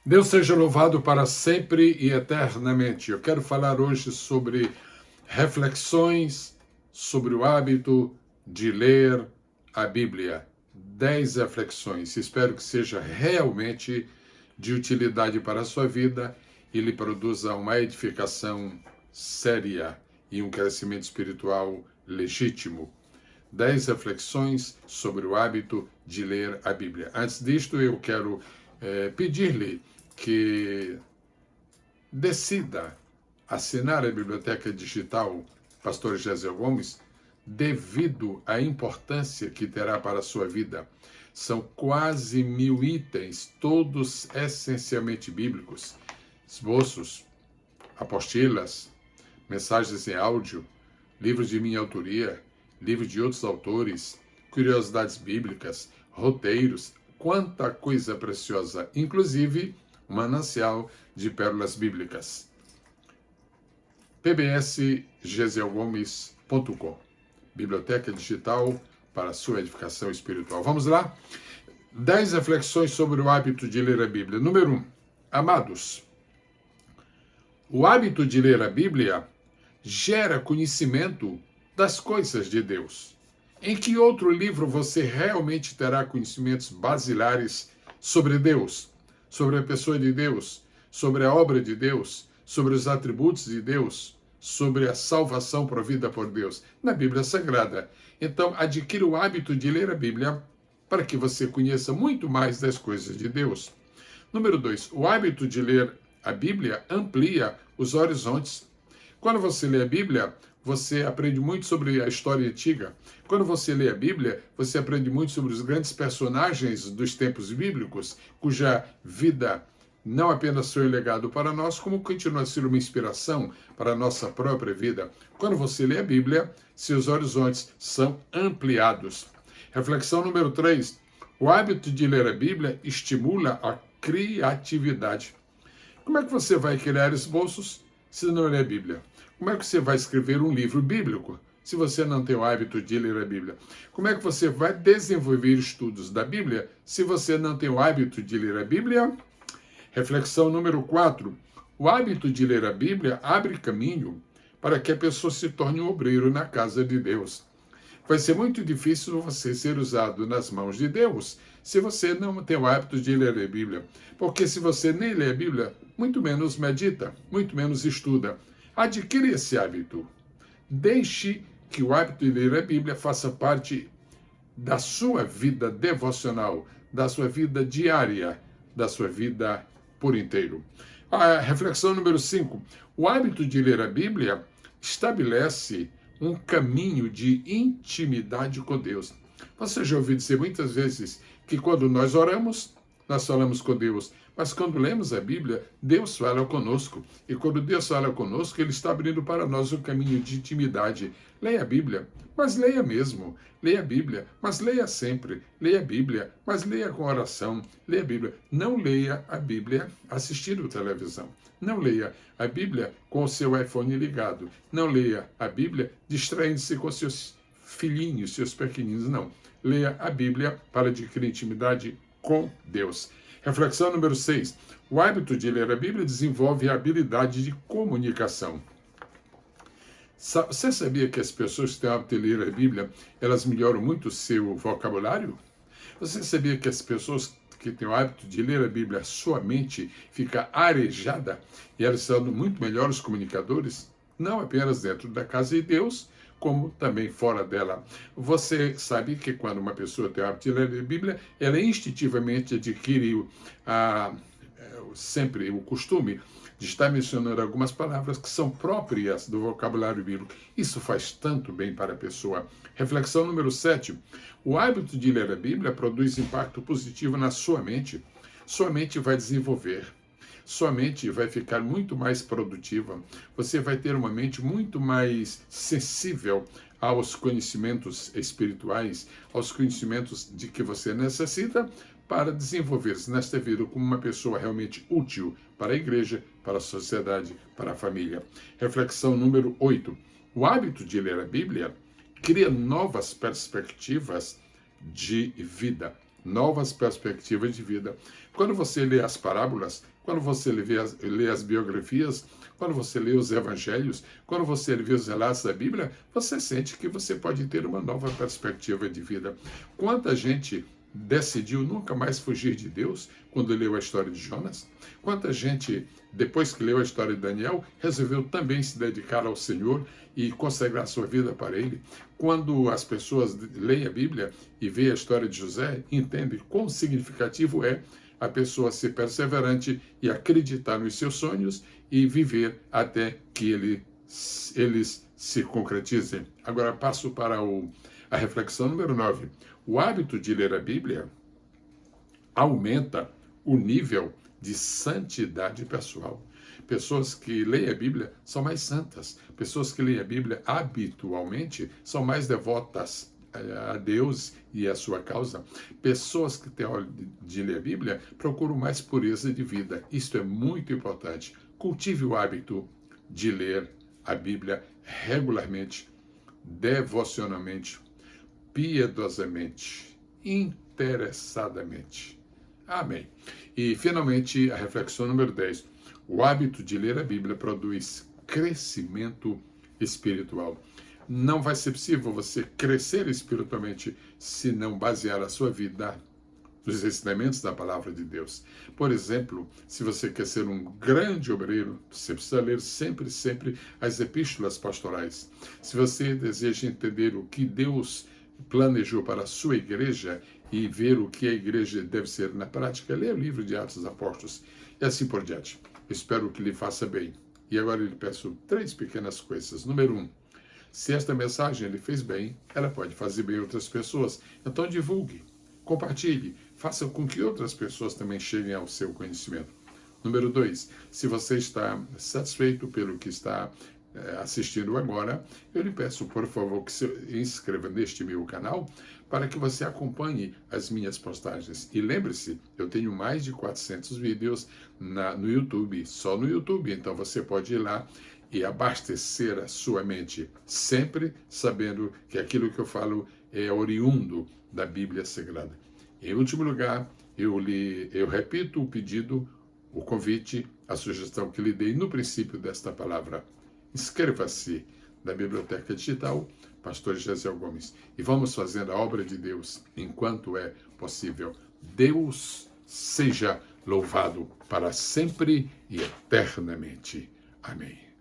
Deus seja louvado para sempre e eternamente. Eu quero falar hoje sobre reflexões sobre o hábito de ler a Bíblia. 10 reflexões. Espero que seja realmente de utilidade para a sua vida e lhe produza uma edificação séria e um crescimento espiritual legítimo. 10 reflexões sobre o hábito de ler a Bíblia. Antes disto, eu quero pedir-lhe que decida assinar a biblioteca digital Pastor Gesiel Gomes, devido à importância que terá para a sua vida. São quase 1000 itens, todos essencialmente bíblicos, esboços, apostilas, mensagens em áudio, livros de minha autoria, livros de outros autores, curiosidades bíblicas, roteiros, quanta coisa preciosa, inclusive um manancial de pérolas bíblicas. pbsgesielgomes.com, biblioteca digital para a sua edificação espiritual. Vamos lá? 10 reflexões sobre o hábito de ler a Bíblia. Número 1. Amados, o hábito de ler a Bíblia gera conhecimento das coisas de Deus. Em que outro livro você realmente terá conhecimentos basilares sobre Deus, sobre a pessoa de Deus, sobre a obra de Deus, sobre os atributos de Deus, sobre a salvação provida por Deus? Na Bíblia Sagrada. Então, adquira o hábito de ler a Bíblia para que você conheça muito mais das coisas de Deus. Número 2. O hábito de ler a Bíblia amplia os horizontes. Quando você lê a Bíblia, você aprende muito sobre a história antiga. Quando você lê a Bíblia, você aprende muito sobre os grandes personagens dos tempos bíblicos, cuja vida não apenas foi um legado para nós, como continua a ser uma inspiração para a nossa própria vida. Quando você lê a Bíblia, seus horizontes são ampliados. Reflexão número 3. O hábito de ler a Bíblia estimula a criatividade. Como é que você vai criar esboços se não ler a Bíblia? Como é que você vai escrever um livro bíblico se você não tem o hábito de ler a Bíblia? Como é que você vai desenvolver estudos da Bíblia se você não tem o hábito de ler a Bíblia? Reflexão número 4. O hábito de ler a Bíblia abre caminho para que a pessoa se torne um obreiro na casa de Deus. Vai ser muito difícil você ser usado nas mãos de Deus se você não tem o hábito de ler a Bíblia. Porque se você nem lê a Bíblia, muito menos medita, muito menos estuda. Adquire esse hábito. Deixe que o hábito de ler a Bíblia faça parte da sua vida devocional, da sua vida diária, da sua vida por inteiro. A reflexão número 5. O hábito de ler a Bíblia estabelece um caminho de intimidade com Deus. Você já ouviu dizer muitas vezes que quando nós oramos, nós falamos com Deus, mas quando lemos a Bíblia, Deus fala conosco. E quando Deus fala conosco, Ele está abrindo para nós um caminho de intimidade. Leia a Bíblia, mas leia mesmo. Leia a Bíblia, mas leia sempre. Leia a Bíblia, mas leia com oração. Leia a Bíblia. Não leia a Bíblia assistindo televisão. Não leia a Bíblia com o seu iPhone ligado. Não leia a Bíblia distraindo-se com seus filhinhos, seus pequeninos. Não. Leia a Bíblia para adquirir intimidade com Deus. Reflexão número 6. O hábito de ler a Bíblia desenvolve a habilidade de comunicação. Você sabia que as pessoas que têm o hábito de ler a Bíblia, elas melhoram muito o seu vocabulário? Você sabia que as pessoas que têm o hábito de ler a Bíblia, sua mente fica arejada e elas são muito melhores comunicadores? Não apenas dentro da casa de Deus, como também fora dela. Você sabe que quando uma pessoa tem o hábito de ler a Bíblia, ela instintivamente adquire sempre o costume de estar mencionando algumas palavras que são próprias do vocabulário bíblico. Isso faz tanto bem para a pessoa. Reflexão número 7. O hábito de ler a Bíblia produz impacto positivo na sua mente. Sua mente vai desenvolver. Sua mente vai ficar muito mais produtiva. Você vai ter uma mente muito mais sensível aos conhecimentos espirituais, aos conhecimentos de que você necessita para desenvolver-se nesta vida como uma pessoa realmente útil para a igreja, para a sociedade, para a família. Reflexão número 8. O hábito de ler a Bíblia cria novas perspectivas de vida. novas perspectivas de vida. Quando você lê as parábolas, quando você lê as biografias, quando você lê os evangelhos, quando você lê os relatos da Bíblia, você sente que você pode ter uma nova perspectiva de vida. Quanta gente decidiu nunca mais fugir de Deus quando leu a história de Jonas? Quanta gente, depois que leu a história de Daniel, resolveu também se dedicar ao Senhor e consagrar sua vida para Ele? Quando as pessoas leem a Bíblia e veem a história de José, entendem quão significativo é a pessoa ser perseverante e acreditar nos seus sonhos e viver até que eles se concretizem. Agora passo para a reflexão número 9. O hábito de ler a Bíblia aumenta o nível de santidade pessoal. Pessoas que leem a Bíblia são mais santas. Pessoas que leem a Bíblia habitualmente são mais devotas a Deus e a sua causa. Pessoas que têm hora de ler a Bíblia procuram mais pureza de vida. Isto é muito importante. Cultive o hábito de ler a Bíblia regularmente, devocionalmente, piedosamente, interessadamente. Amém. E, finalmente, a reflexão número 10. O hábito de ler a Bíblia produz crescimento espiritual. Não vai ser possível você crescer espiritualmente se não basear a sua vida nos ensinamentos da palavra de Deus. Por exemplo, se você quer ser um grande obreiro, você precisa ler sempre as epístolas pastorais. Se você deseja entender o que Deus planejou para a sua igreja e ver o que a igreja deve ser na prática, leia o livro de Atos dos Apóstolos e assim por diante. Espero que lhe faça bem. E agora eu lhe peço 3 pequenas coisas. Número 1, se esta mensagem lhe fez bem, ela pode fazer bem a outras pessoas. Então divulgue, compartilhe, faça com que outras pessoas também cheguem ao seu conhecimento. Número 2, se você está satisfeito pelo que está assistindo agora, eu lhe peço, por favor, que se inscreva neste meu canal para que você acompanhe as minhas postagens. E lembre-se, eu tenho mais de 400 vídeos no YouTube, só no YouTube, então você pode ir lá e abastecer a sua mente, sempre sabendo que aquilo que eu falo é oriundo da Bíblia Sagrada. Em último lugar, eu repito o pedido, o convite, a sugestão que lhe dei no princípio desta palavra. Inscreva-se na Biblioteca Digital, Pastor Gesiel Gomes, e vamos fazer a obra de Deus enquanto é possível. Deus seja louvado para sempre e eternamente. Amém.